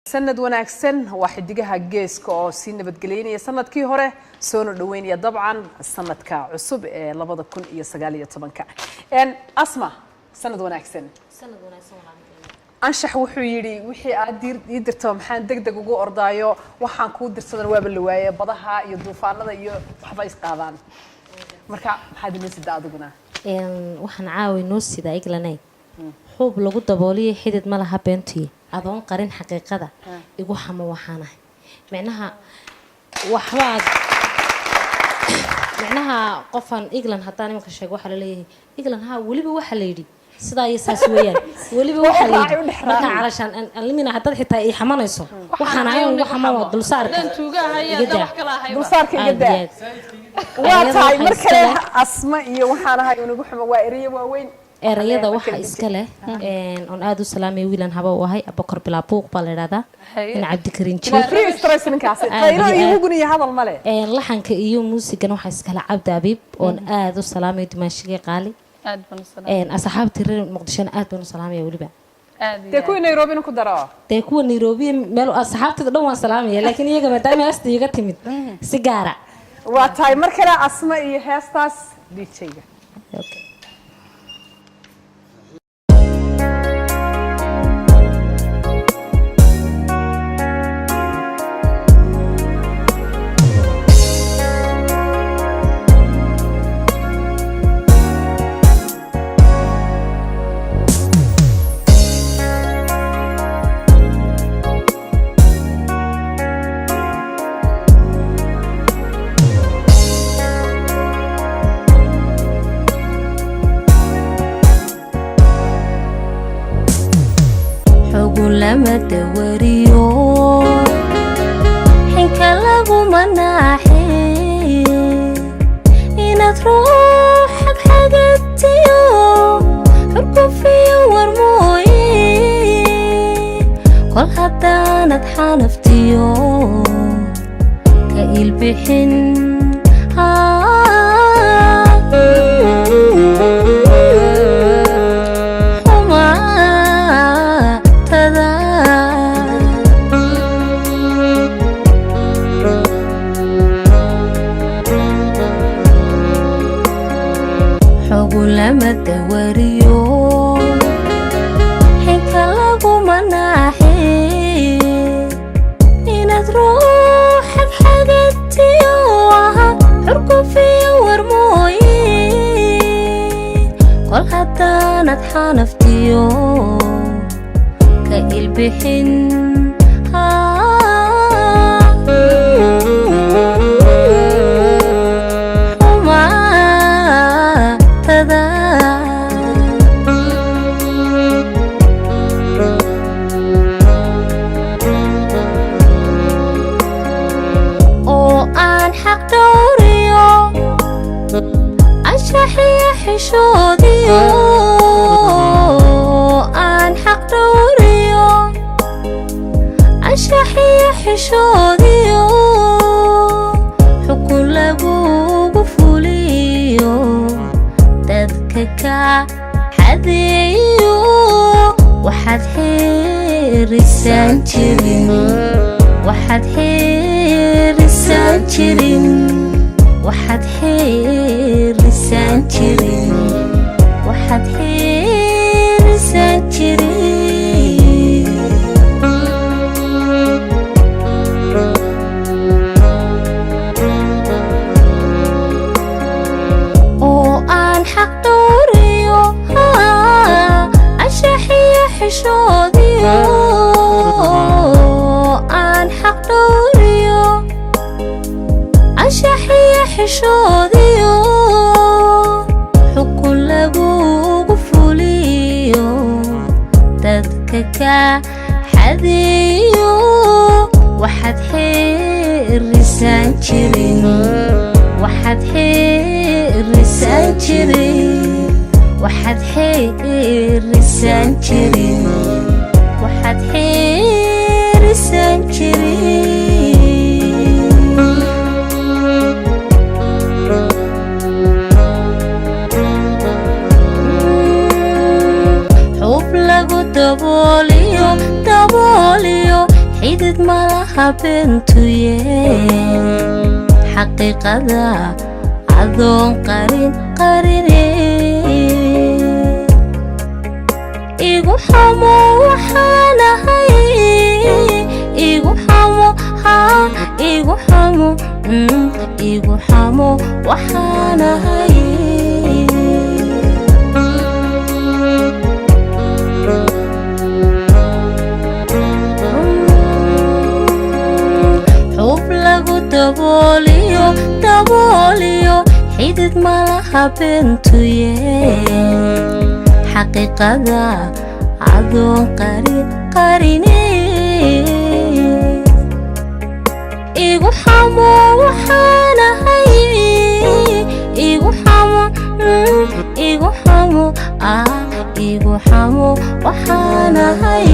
سند وناكسن واحد دقيقة جيس كأو سين بتقليني سند كي هره سون دويني طبعا السند كعصب لبض كون يسقالية طبعا إن أسمع سند وناكسن أنشح وحيري وحي أدير يدر تمحان دق وجو أرضايو وحن كود درس الواب اللواية بضها يضيفان هذا يحبايس قاضان مركع هذا الناس الدادقنا وحن عاوي نوسي دا إقلاني حب لغو دبولي حيدد مالها بنتي أظن قرين حقيقة يقول حما وحانه معناها وحواد معناها قفن إقلان هتاني مكشيك وحلا ليه إقلان ها ولي بوحلا يدي سدا يساس ويان ولي بوحلا يدي مركا علشان أنلمينا حتى حتى حمانا يسو وحنا عيون وحما دلسارك دلسارك جدا واتاي مركا أسماء وحنا هاي ونقول حما وائرية وين erayada waxa iska leh on aad u salaamay wiilan haba u ahay abakar bilaabuuq baa la yiraahdaa in Cabdi Kariin jiray stress ninkaas qaylo iyo guniyo hadal male laxanka iyo muusigan waxa iska leh Cabdi Habib on aad u salaamay dimaashiga qaali aad baan u salaamay asxaabti reer Muqdisho aad baan u salaamay waliba te ku Nairobi ku daro te ku Nairobi meel asxaabtada dhan waan salaamay laakiin iyaga maadaama aasta iga timid si gaara waa taay markale asma iyo heestaas DJ-ga okay لما توريو حنك لابو مناحي إن تروحك حاجتيو حركو فيو ورموي كل حتى نتحانفتيو كايل بحن لما توريو حيك لابو مناحي إن تروحك حاجتيو حركو فيو ورموي كل حتى نتحانفتيو كايل بحن حشوديو أن حق دوريو أشحي حشوديو حكو لابو فوليو تذكك حذيو وحد حير السانجرين وحد حير السانجرين وحد حير السانجرين وحد حير السانجرين او ان حق دوريو اشحي حشوديو ان حق دوريو أشحي حشوديو حكو لابو فوليو تذكك حذيو وحد حير السانجرين وحد حير السانجرين وحد حير السانجرين وحد حير السانجرين dabooliyo xidid malaha bentuye xaqiiqada adoon qarine igu xamo waxaanahay igu xamo igu xamo igu xamo waxaanahay xub lagu dabooliyo xidid malaha bentuye xaqiiqada adoon qarine igu xamo waxaanahay igu xamo igu xamo igu xamo waxaanahay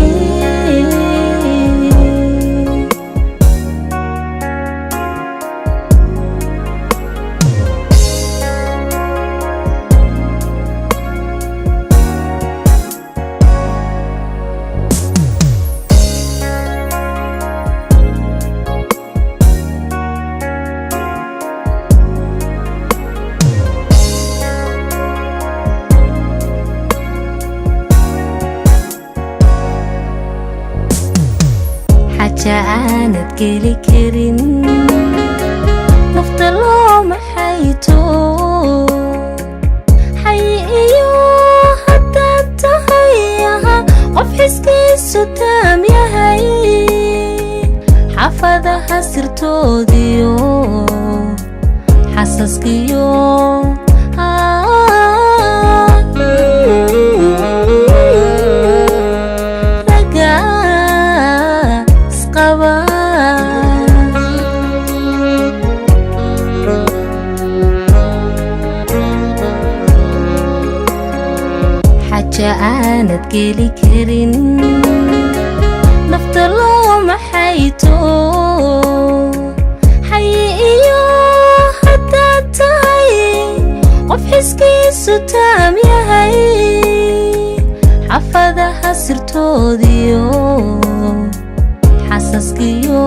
aanad geli karin nafta looma xayto xay iyo haddaad tahay qof xiskiisu taam yahay xaafadaha sirtoodiyo xasaskiyo aanad geli karin nafta looma xayto xay iyo haddaad tahay qof xiskiisu taam yahay xaafadaha sirtoodiyo xasaskiyo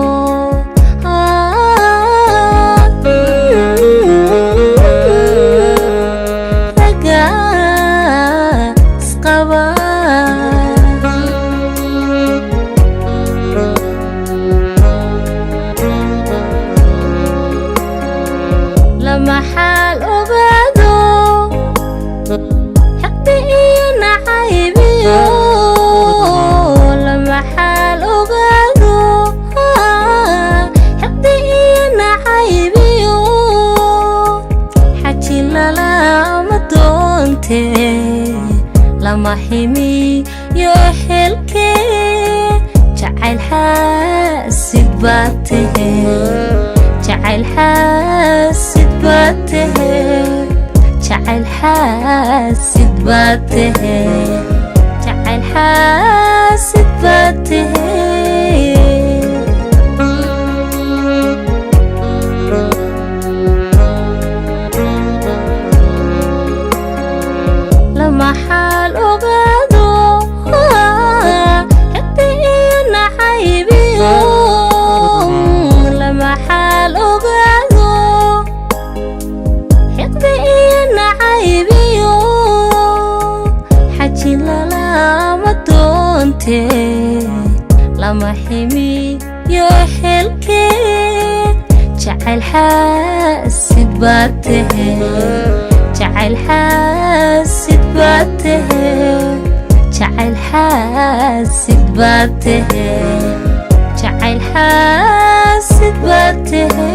lama ximiyo xilkee jacayl xaasid baad tahe jacayl xaasid baad tahe jacayl xaasid baad tahe jacayl xaasid baad tahe maxal ogaado xigta iyo naxaybiyo lamaxal ogaado xigta iyo naxaybiyo xaji lalama doonte lama ximiyo xilkee jacayl xaasid baad tahe jacayl xaasid baad tahe jacayl xaasid baad tahe jacayl xaasid baad tahe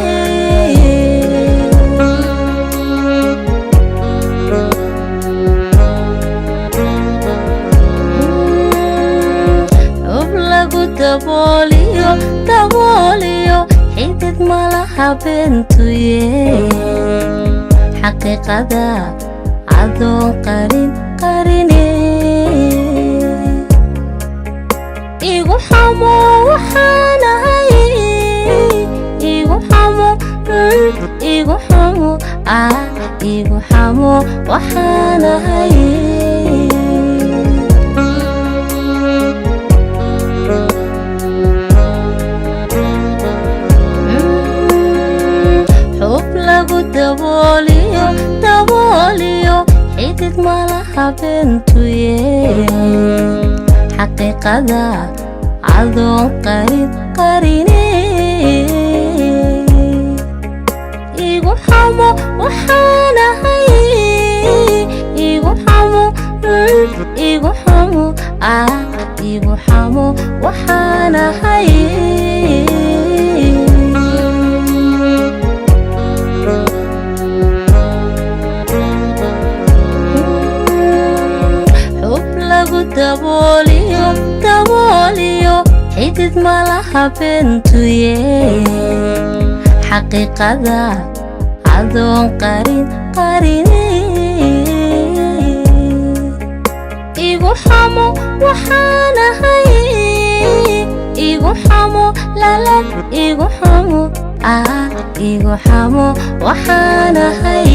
xub lagu dabooliyo xidid malaha bentuye xaqiiqada adoon qarine igu xamo waxaanahay igu xamo igu xamo igu xamo waxaanahay malaha bentuye xaqiiqada adoon qarine igu xamo waxaanahay igu xamo igu xamo igu xamo waxaanahay dabooliyo xidid malaha bentuye xaqiiqada adoon qarine igu xamo waxaanahay igu xamo lalab igu xamo igu xamo waxaanahay